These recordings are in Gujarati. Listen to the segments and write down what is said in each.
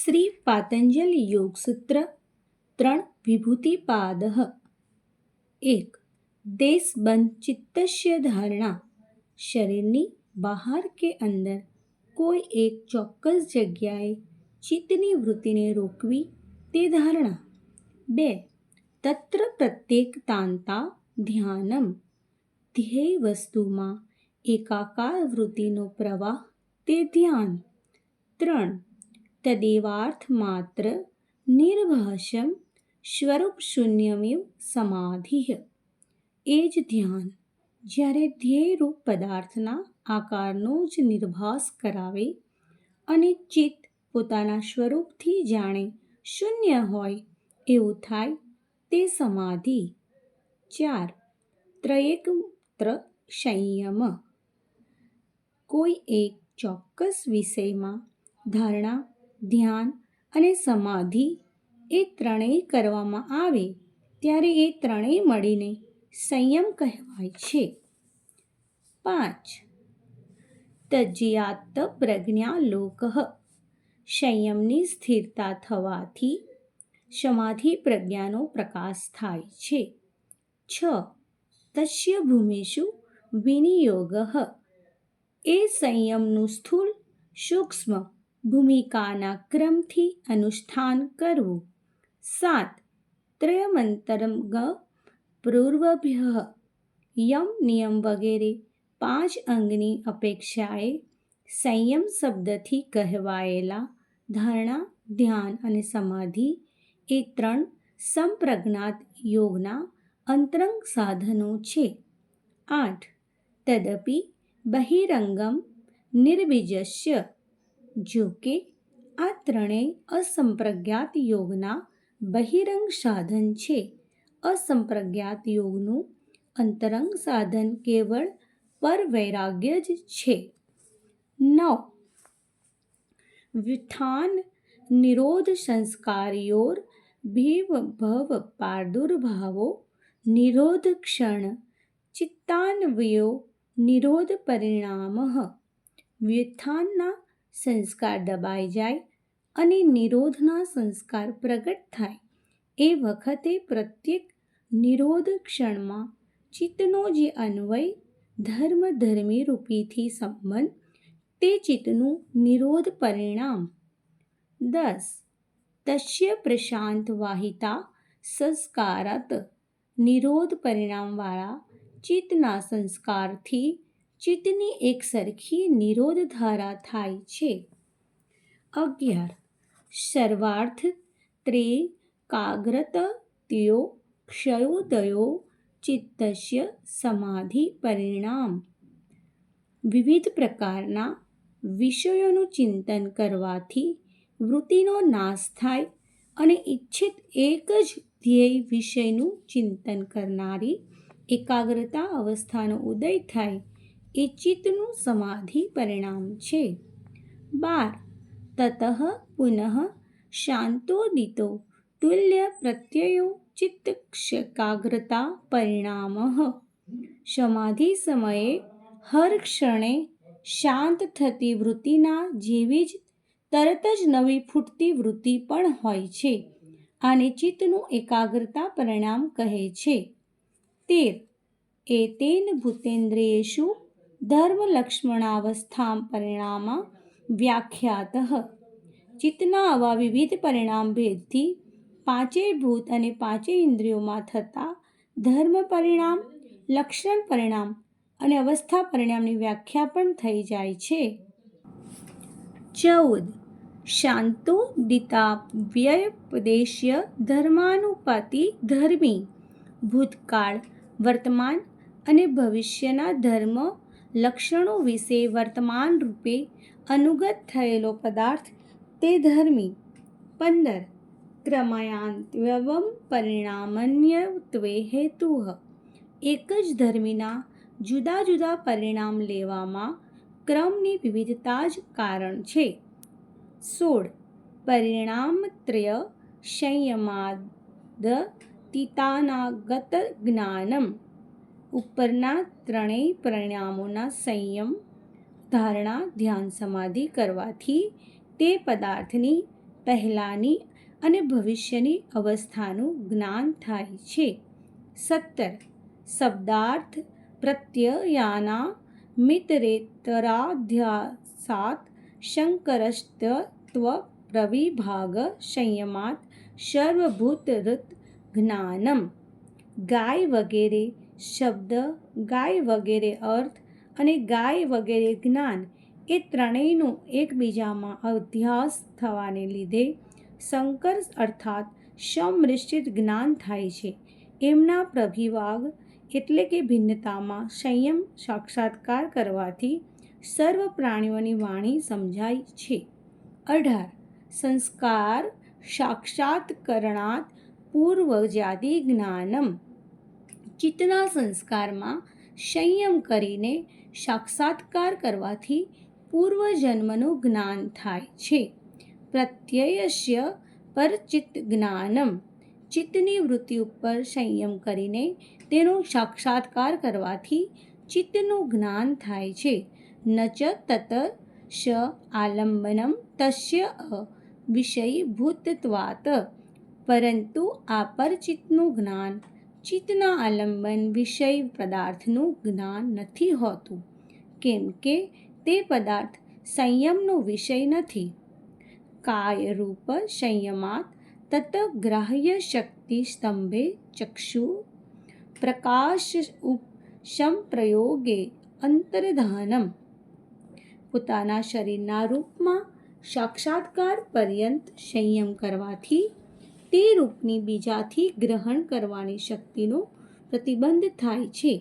શ્રી પાતંજલિ યોગસૂત્ર 3 વિભૂતિપાદ 1. દેશબંધ ચિત્તસ્ય ધારણા. શરીરની બહાર કે અંદર કોઈ એક ચોક્કસ જગ્યાએ ચિત્તની વૃત્તિને રોકવી તે ધારણા. 2. તત્ર પ્રત્યેકતાંતા ધ્યાનમ. ધ્યેય વસ્તુમાં એકાકાર વૃત્તિનો પ્રવાહ તે ધ્યાન. 3. તદેવાર્થ માત્ર નિર્ભાષમ સ્વરૂપ શૂન્યમેવ સમાધિ. એ જ ધ્યાન જ્યારે ધ્યેયરૂપ પદાર્થના આકારનો જ નિર્ભાસ કરાવે અને ચિત્ત પોતાના સ્વરૂપથી જાણે શૂન્ય હોય એવું થાય તે સમાધિ. 4. ત્રયેકત્ર સંયમ. કોઈ એક ચોક્કસ વિષયમાં ધારણા, ધ્યાન અને સમાધિ એ ત્રણેય કરવામાં આવે ત્યારે એ ત્રણેય મળીને સંયમ કહેવાય છે. 5. તજ્યાત પ્રજ્ઞાલોક. સંયમની સ્થિરતા થવાથી સમાધિ પ્રજ્ઞાનો પ્રકાશ થાય છે. 6. તસ્ય ભૂમિષુ વિનિયોગ. એ સંયમનું સ્થૂળ સૂક્ષ્મ ભૂમિકાના ક્રમથી અનુષ્ઠાન કરવું. 7. ત્રયમંતરગ પૂર્વભ્ય. યમ નિયમ વગેરે 5 અંગની અપેક્ષાએ સંયમ શબ્દથી કહેવાયેલા ધારણા, ધ્યાન અને સમાધિ એ 3 સંપ્રજ્ઞાત યોગના અંતરંગ સાધનો છે. 8. તદપિ બહિરંગમ નિર્બીજસ્ય. જો કે આ ત્રણેય અસંપ્રજ્ઞાત યોગના બહિરંગ સાધન છે, અસંપ્રજ્ઞાત યોગનું અંતરંગ સાધન કેવળ પરવૈરાગ્ય જ છે. 9. વ્યુત્થાન નિરોધ સંસ્કારયોર ભેવભવ પ્રાદુર્ભાવો નિરોધ ક્ષણ ચિત્તાન્વયો નિરોધ પરિણામ. વ્યુત્થાનના સંસ્કાર દબાઈ જાય અને નિરોધના સંસ્કાર પ્રગટ થાય એ વખતે પ્રત્યેક નિરોધ ક્ષણમાં ચિત્તનો જે અન્વય ધર્મી રૂપીથી સંબંધ તે ચિત્તનું નિરોધ પરિણામ. 10. તસ્ય પ્રશાંત વાહિતા સંસ્કારાત. નિરોધ પરિણામવાળા ચિત્તના સંસ્કારથી ચિત્તની એક સરખી નિરોધ ધારા થાય છે. 11. સર્વાર્થ ત્રૈકાગ્રતયો ક્ષયોદયો ચિત્તસ્ય સમાધિ પરિણામ. વિવિધ પ્રકારના વિષયોનું ચિંતન કરવાથી વૃત્તિનો નાશ થાય અને ઇચ્છિત એક જ ધ્યેય વિષયનું ચિંતન કરનારી એકાગ્રતા અવસ્થાનો ઉદય થાય એ ચિત્તનું સમાધિ પરિણામ છે. 12. તતઃ પુનઃ શાંતોદિતો તુલ્ય પ્રત્યયો ચિત્તેકાગ્રતા પરિણામ. સમાધિ સમયે હર ક્ષણે શાંત થતી વૃત્તિના જેવી જ તરત જ નવી ફૂટતી વૃત્તિ પણ હોય છે. આને ચિત્તનું એકાગ્રતા પરિણામ કહે છે. 13. એતેન ભૂતેન્દ્રિયેષુ ધર્મલક્ષ્મણાવસ્થા પરિણામ વ્યાખ્યાતઃ. ચિત્તના આવા વિવિધ પરિણામ ભેદથી પાંચેય ભૂત અને પાંચેય ઇન્દ્રિયોમાં થતા ધર્મ પરિણામ, લક્ષણ પરિણામ અને અવસ્થા પરિણામની વ્યાખ્યા પણ થઈ જાય છે. 14. શાંતોદિતાવ્યપદેશ્ય ધર્માનુપાતિ ધર્મી. ભૂતકાળ, વર્તમાન અને ભવિષ્યના ધર્મ લક્ષણો વિશે વર્તમાન રૂપે અનુગત થયેલો પદાર્થ તે ધર્મી. 15. ક્રમયાન્વયમ પરિણામન્યત્વે હેતુઃ. એક જ ધર્મીના જુદા જુદા પરિણામ લેવામાં ક્રમની વિવિધતા જ કારણ છે. 16. પરિણામત્રય સંયમાદતીતાનાગત જ્ઞાનમ. ઉપરના ત્રણેય પરિણામોના સંયમ, ધારણા, ધ્યાન, સમાધિ કરવાથી તે પદાર્થની પહેલાંની અને ભવિષ્યની અવસ્થાનું જ્ઞાન થાય છે. 17. શબ્દાર્થ પ્રત્યયાના મિતરેતરાધ્યાસાત શંકરસ્તત્વ પ્રવિભાગ સંયમાત સર્વભૂતહૃત જ્ઞાનમ. ગાય વગેરે શબ્દ, ગાય વગેરે અર્થ અને ગાય વગેરે જ્ઞાન એ ત્રણેયનો એકબીજામાં અધ્યાસ થવાને લીધે શંકર અર્થાત સમનિશ્ચિત જ્ઞાન થાય છે. એમના પ્રવિભાગ એટલે કે ભિન્નતામાં સંયમ સાક્ષાત્કાર કરવાથી સર્વ પ્રાણીઓની વાણી સમજાય છે. 18. સંસ્કાર સાક્ષાત્કરણાત પૂર્વજાતિ જ્ઞાનમ. ચિત્તના સંસ્કારમાં સંયમ કરીને સાક્ષાત્કાર કરવાથી પૂર્વજન્મનું જ્ઞાન થાય છે. પ્રત્યયસ્ય પરચિત્ત જ્ઞાનમ. ચિત્તની વૃત્તિ ઉપર સંયમ કરીને તેનો સાક્ષાત્કાર કરવાથી ચિત્તનું જ્ઞાન થાય છે. ન ચ તત સ આલંબનમ તસ્ય વિષયીભૂતત્વાત. પરંતુ આ પરચિત્તનું જ્ઞાન ચિત્તના આલંબન વિષય પદાર્થનું જ્ઞાન નથી હોતું, કેમ કે તે પદાર્થ સંયમનો વિષય નથી. કાયરૂપ સંયમાત તત ગ્રાહ્ય શક્તિ સ્તંભે ચક્ષુ પ્રકાશ સંપ્રયોગે અંતર્ધાનમ. પોતાના શરીરના રૂપમાં સાક્ષાત્કાર પર્યંત સંયમ કરવાથી તે રૂપની બીજાથી ગ્રહણ કરવાની શક્તિનો પ્રતિબંધ થાય છે.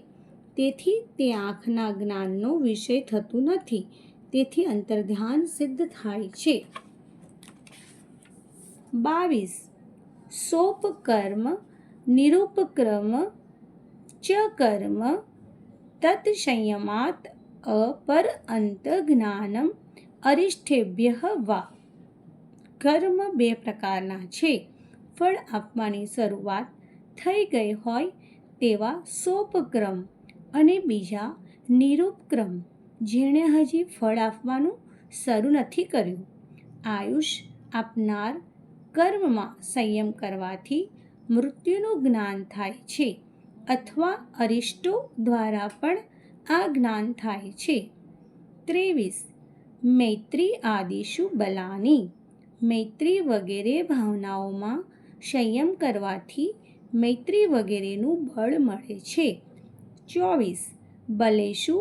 તેથી તે આંખના જ્ઞાનનો વિષય થતું નથી. તેથી અંતર્ધ્યાન સિદ્ધ થાય છે. 22. સોપકર્મ નિરૂપક્રમ ચ કર્મ તત્સંયમાત અપર અંત જ્ઞાનમ અરિષ્ઠેભ્ય વા. કર્મ બે પ્રકારના છે. ફળ આપવાની શરૂઆત થઈ ગઈ હોય તેવા સોપક્રમ અને બીજા નિરૂપક્રમ જેણે હજી ફળ આપવાનું શરૂ નથી કર્યું. આયુષ આપનાર કર્મમાં સંયમ કરવાથી મૃત્યુનું જ્ઞાન થાય છે અથવા અરિષ્ટો દ્વારા પણ આ જ્ઞાન થાય છે. 23. મૈત્રી આદિષુ બલાની. મૈત્રી વગેરે ભાવનાઓમાં સંયમ કરવાથી મૈત્રી વગેરેનું બળ મળે છે. 24. બલેષુ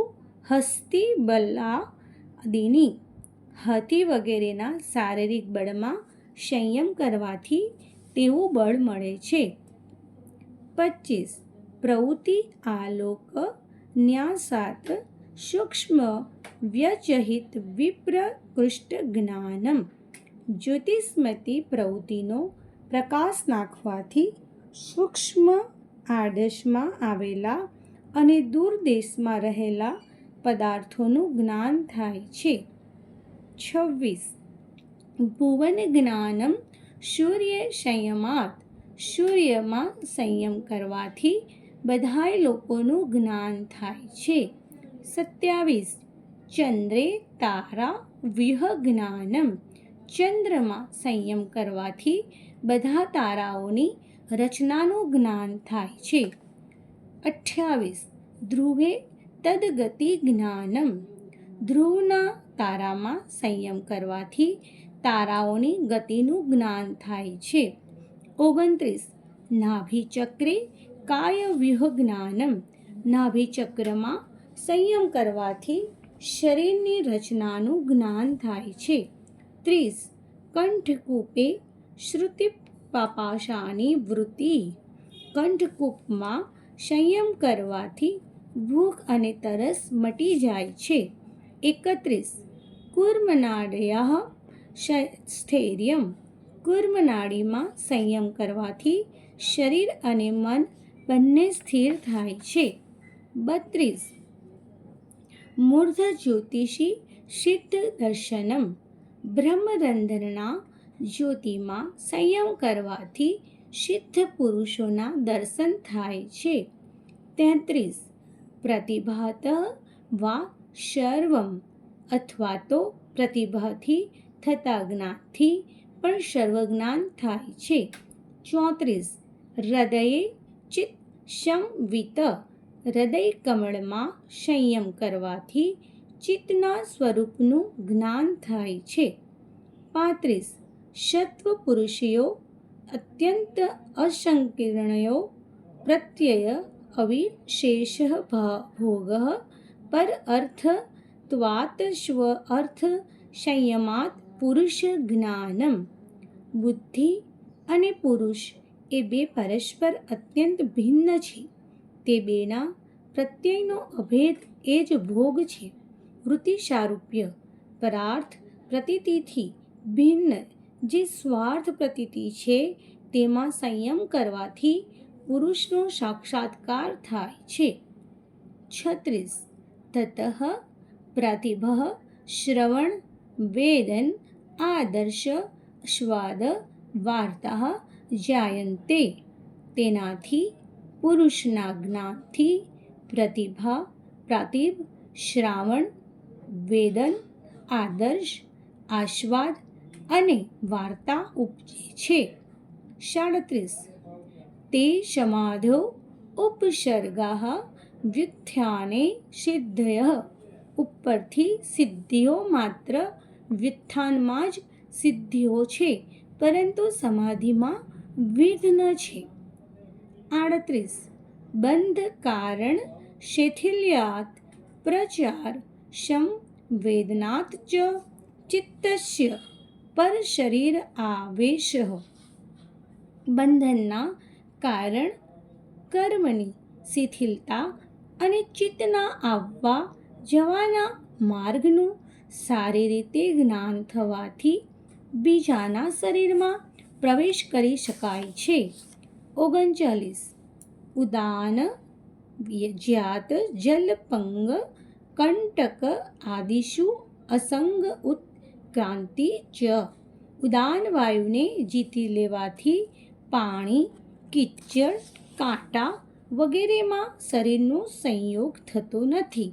હસ્તી બલાદિની. હાથી વગેરેના શારીરિક બળમાં સંયમ કરવાથી તેવું બળ મળે છે. 25. પ્રવૃત્તિ આલોક ન્યાસાત સૂક્ષ્મ વ્યચહિત વિપ્રકૃષ્ટ જ્ઞાનમ. જ્યોતિષમતી પ્રવૃત્તિનો પ્રકાશ નાખવાથી સૂક્ષ્મ આડશમાં આવેલા અને દૂર દેશમાં રહેલા પદાર્થોનું જ્ઞાન થાય છે. 26. ભુવન જ્ઞાનમ સૂર્ય સંયમાત. સૂર્યમાં સંયમ કરવાથી બધાય લોકોનું જ્ઞાન થાય છે. 27. ચંદ્રે તારા વ્યુહ જ્ઞાનમ. ચંદ્રમાં સંયમ કરવાથી બધા તારાઓની રચનાનું જ્ઞાન થાય છે. 28. ધ્રુવે તદગતિ જ્ઞાનમ. ધ્રુવના તારામાં સંયમ કરવાથી તારાઓની ગતિનું જ્ઞાન થાય છે. 29. નાભિચક્રે કાયવ્યુહ જ્ઞાનમ. નાભિચક્રમાં સંયમ કરવાથી શરીરની રચનાનું જ્ઞાન થાય છે. 30. કંઠકૂપે શ્રુતિપાપાશાની વૃત્તિ. કંઠકૂપમાં સંયમ કરવાથી ભૂખ અને તરસ મટી જાય છે. 31. કૂર્મનાડ્યઃ સ્થૈર્યમ. કૂર્મનાડીમાં સંયમ કરવાથી શરીર અને મન બંને સ્થિર થાય છે. 32. મૂર્ધ જ્યોતિષી સિદ્ધ દર્શનમ. બ્રહ્મરંધ્રના જ્યોતિમાં સંયમ કરવાથી સિદ્ધ પુરુષોના દર્શન થાય છે. 33. પ્રતિભાત વા સર્વમ. અથવા તો પ્રતિભાથી થતા જ્ઞાનથી પણ સર્વજ્ઞાન થાય છે. 34 હૃદયે ચિત્ત સંવિત, હૃદય કમળમાં સંયમ કરવાથી ચિત્તના સ્વરૂપનું જ્ઞાન થાય છે. 35 સત્વ પુરુષયો અત્યંત અસંકીર્ણયો પ્રત્યય અવિશેષ ભોગ પર અર્થત્વાત સ્વ અર્થ સંયમાત પુરુષ જ્ઞાનમ. બુદ્ધિ અને પુરુષ એ બે પરસ્પર અત્યંત ભિન્ન છે. તે બેના પ્રત્યયનો અભેદ એ જ ભોગ છે. વૃત્તિ સારૂપ્ય પરાર્થ પ્રતીતિથી ભિન્ન જે સ્વાર્થ પ્રતીતિ છે તેમાં સંયમ કરવાથી પુરુષનો સાક્ષાત્કાર થાય છે. 36 તતઃ પ્રતિભ શ્રવણ વેદન આદર્શ સ્વાદ વાર્તા જાયન્તે. તેનાથી પુરુષના જ્ઞાનથી પ્રતિભા, પ્રાતિભ, શ્રાવણ, વેદન, આદર્શ, આસ્વાદ અને વાર્તા ઉપજે છે. 37 તે સમાધો ઉપસર્ગા વ્યુત્થાને સિદ્ધય. ઉપરથી સિદ્ધિઓ માત્ર વ્યુત્થાનમાં જ સિદ્ધિઓ છે, પરંતુ સમાધિમાં વિઘ્ન છે. 38 બંધ કારણ શૈથિલ્યાત પ્રચાર સંવેદનાત ચ ચિત્તસ્ય પર શરીર આવેશ. બંધનના કારણ કર્મની શિથિલતા અને ચિત્તના આવવા જવાના માર્ગનું સારી રીતે જ્ઞાન થવાથી બીજાના શરીરમાં પ્રવેશ કરી શકાય છે. 39 ઉદાન જ્ઞાત જલપંગ કંટક આદિષુ અસંગ ઉત્ક્રાંતિ ચ. ઉદાન વાયુને જીતી લેવાથી પાણી, કીચડ, કાંટા વગેરેમાં શરીરનો સંયોગ થતો નથી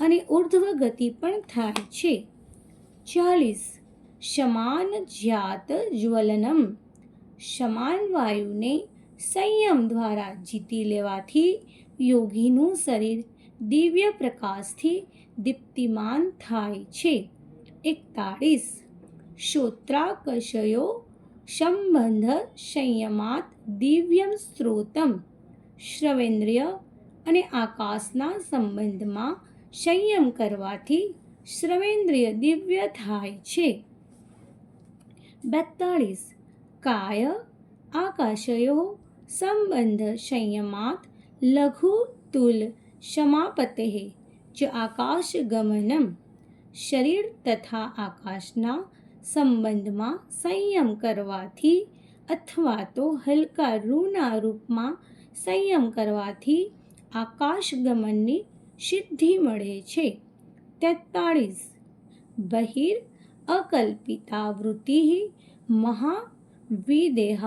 અને ઉર્ધ્વ ગતિ પણ થાય છે. 40 સમાન જ્ઞાત જ્વલનમ. સમાન વાયુને સંયમ દ્વારા જીતી લેવાથી યોગીનું શરીર દિવ્ય પ્રકાશથી દીપ્તિમાન થાય છે. 41 શ્રોત્રાકશયો સંબંધ સંયમાત દિવ્યમ સ્ત્રોતમ. શ્રવેન્દ્રિય અને આકાશના સંબંધમાં સંયમ કરવાથી શ્રવેન્દ્રિય દિવ્ય થાય છે. 42 કાય આકાશયો સંબંધ સંયમાત લઘુ તુલ સમાપતે ચ આકાશગમનમ. શરીર તથા આકાશના સંબંધમાં સંયમ કરવાથી અથવા તો હલકા રૂના રૂપમાં સંયમ કરવાથી આકાશગમનની સિદ્ધિ મળે છે. 43 બહિર અકલ્પિતા વૃત્તિ મહાવિદેહ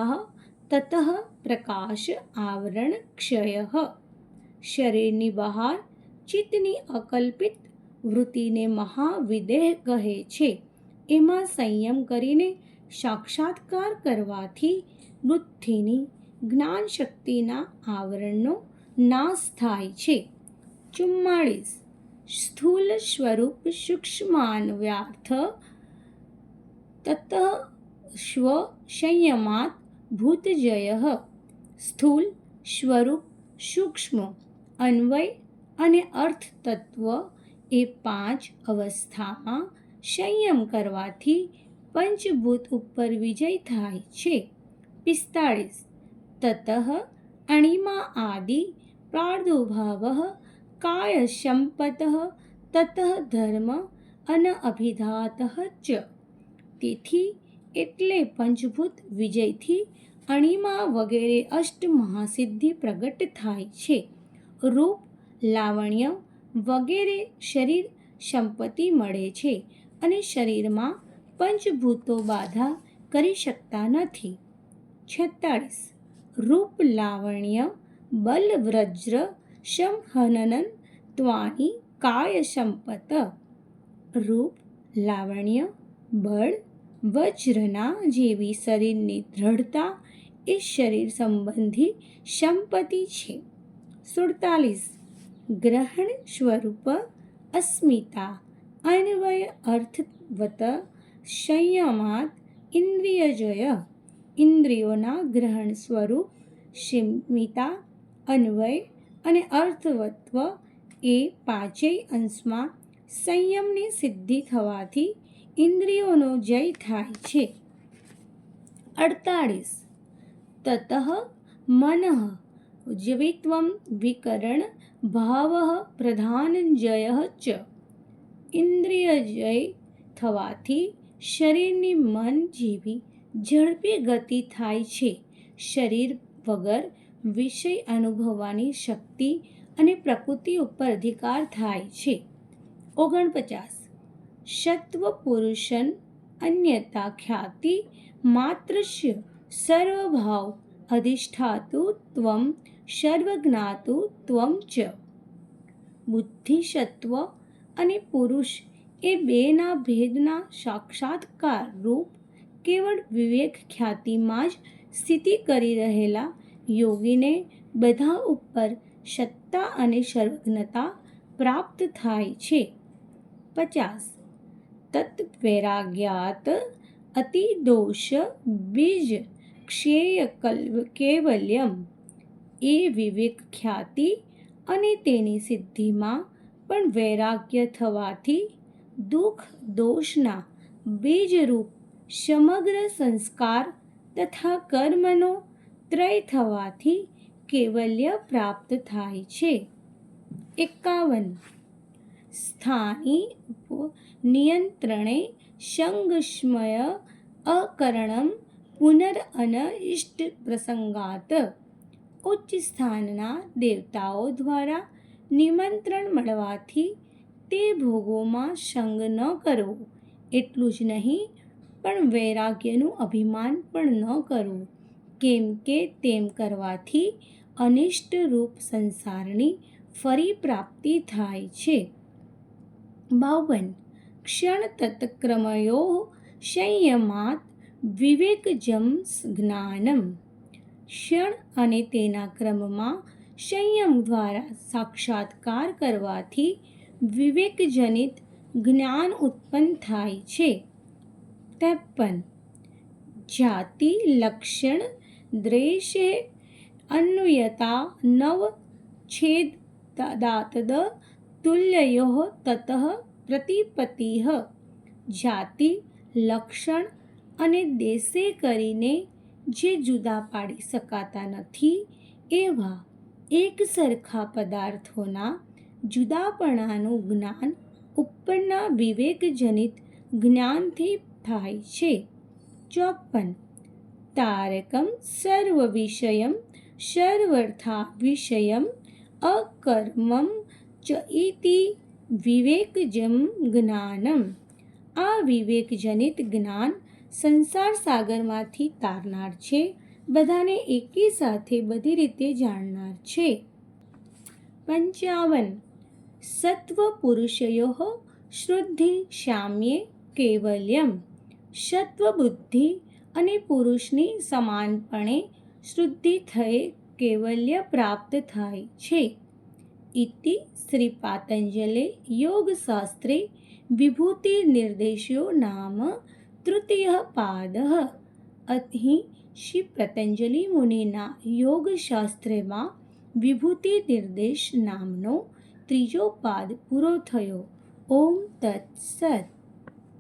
તતઃ પ્રકાશ આવરણ ક્ષય. શરીરની બહાર ચિત્તની અકલ્પિત વૃત્તિને મહાવિદેહ કહે છે. એમાં સંયમ કરીને સાક્ષાત્કાર કરવાથી બુદ્ધિની જ્ઞાન શક્તિના આવરણનો નાશ થાય છે. 44 સ્થૂલ સ્વરૂપ સૂક્ષ્માન્વ્યાર્થ તત સ્વ સંયમાત ભૂતજય. સ્થૂલ સ્વરૂપ, સૂક્ષ્મ, અન્વય અને અર્થ તત્વ એ 5 અવસ્થામાં સંયમ કરવાથી પંચભૂત ઉપર વિજય થાય છે. 45 તતઃ અણિમા આદિ પ્રાદુર્ભાવ કાય સંપત તતઃ ધર્મ અનઅભિધાત ચ. તેથી એટલે પંચભૂત વિજયથી અણિમા વગેરે અષ્ટ મહાસિદ્ધિ પ્રગટ થાય છે. રૂપ, લાવણ્ય વગેરે શરીર સંપત્તિ મળે છે અને શરીરમાં પંચભૂતો બાધા કરી શકતા નથી. 46 રૂપ, લાવણ્ય, બલ, વ્રજ્ર, સંહનન ત્વાની કાય સંપત. રૂપ, લાવણ્ય, બળ, વજ્રના જેવી શરીરની દ્રઢતા એ શરીર સંબંધી સંપત્તિ છે. 47 ગ્રહણ સ્વરૂપ અસ્મિતા અન્વય અર્થવત સંયમાત ઇન્દ્રિયજય. ઇન્દ્રિયોના ગ્રહણ સ્વરૂપ સ્મિતા, અન્વય અને અર્થવત્વ એ પાંચેય અંશમાં સંયમની સિદ્ધિ થવાથી ઇન્દ્રિયોનો જય થાય છે. 48 તતઃ મનઃ જવિત્વમ વિકરણ ભાવ પ્રધાનજય ચ. ઇન્દ્રિયજય થવાથી શરીરની મન જેવી ઝડપી ગતિ થાય છે. શરીર વગર વિષય અનુભવવાની શક્તિ અને પ્રકૃતિ ઉપર અધિકાર થાય છે. 49 સત્વ પુરુષન અન્યતા ખ્યાતિ માત્રસ્ય સર્વભાવ અધિષ્ઠાતુ ત્વમ સર્વજ્ઞાતુ ત્વમ ચ. બુદ્ધિસત્વ અને પુરુષ એ બેના ભેદના સાક્ષાત્કાર રૂપ કેવળ વિવેક ખ્યાતિમાં જ સ્થિતિ કરી રહેલા યોગીને બધા ઉપર સત્તા અને સર્વજ્ઞતા પ્રાપ્ત થાય છે. 50 તત્વૈરાગ્યાત અતિદોષ બીજ ક્ષેય કૈવલ્યમ. એ વિવેક ખ્યાતિ અને તેની સિદ્ધિમાં પણ વૈરાગ્ય થવાથી દુઃખ દોષના બીજરૂપ સમગ્ર સંસ્કાર તથા કર્મનો ત્રય થવાથી કૈવલ્ય પ્રાપ્ત થાય છે. 51 સ્થાની નિયંત્રણે સંગસ્મય અકરણમ પુનરઅનઇષ્ટ પ્રસંગાત. ઉચ્ચ સ્થાનના દેવતાઓ દ્વારા નિમંત્રણ મળવાથી તે ભોગોમાં સંગ ન કરવો એટલું જ નહીં પણ વૈરાગ્યનું અભિમાન પણ ન કરવું, કેમ કે તેમ કરવાથી અનિષ્ટ રૂપ સંસારની ફરી પ્રાપ્તિ થાય છે. 52 ક્ષણ તત્ક્રમયો સંયમાત વિવેકજમ જ્ઞાનમ. ક્ષણ અને તેના ક્રમમાં સંયમ દ્વારા સાક્ષાત્કાર કરવાથી વિવેકજનિત જ્ઞાન ઉત્પન્ન થાય છે. 53 જાતિ લક્ષણ દ્વેષે અન્વયતા નવ છેદાતદ તુલ્યયો તતઃ પ્રતિપત્તિઃ. જાતિ લક્ષણ અને દેશે કરીને જે જુદા પાડી શકાતા નથી એવા એક સરખા પદાર્થોના જુદાપણાનું જ્ઞાન ઉપરના વિવેકજનિત જ્ઞાનથી થાય છે. 54 તારકમ સર્વ વિષયમ સર્વર્થા વિષયમ અકર્મમ ચ ઇતિ વિવેકજમ જ્ઞાનમ. આ વિવેકજનિત જ્ઞાન સંસાર સાગરમાંથી તારનાર છે, બધાને એકી સાથે બધી રીતે જાણનાર છે. 55 સત્વ પુરુષયો શુદ્ધિ સામ્યે કૈવલ્યમ. સત્વ બુદ્ધિ અને પુરુષની સમાનપણે શુદ્ધિ થયે કૈવલ્ય પ્રાપ્ત થાય છે. ઇતિ શ્રી પાતંજલે યોગશાસ્ત્રે વિભૂતિ નિર્દેશો નામ તૃતીય પાદઃ. અહીં શ્રી પતંજલિ મુનિના યોગશાસ્ત્રમાં વિભૂતિ નિર્દેશ નામનો ત્રીજો પાદ પૂરો થયો. ઓમ તત્સત.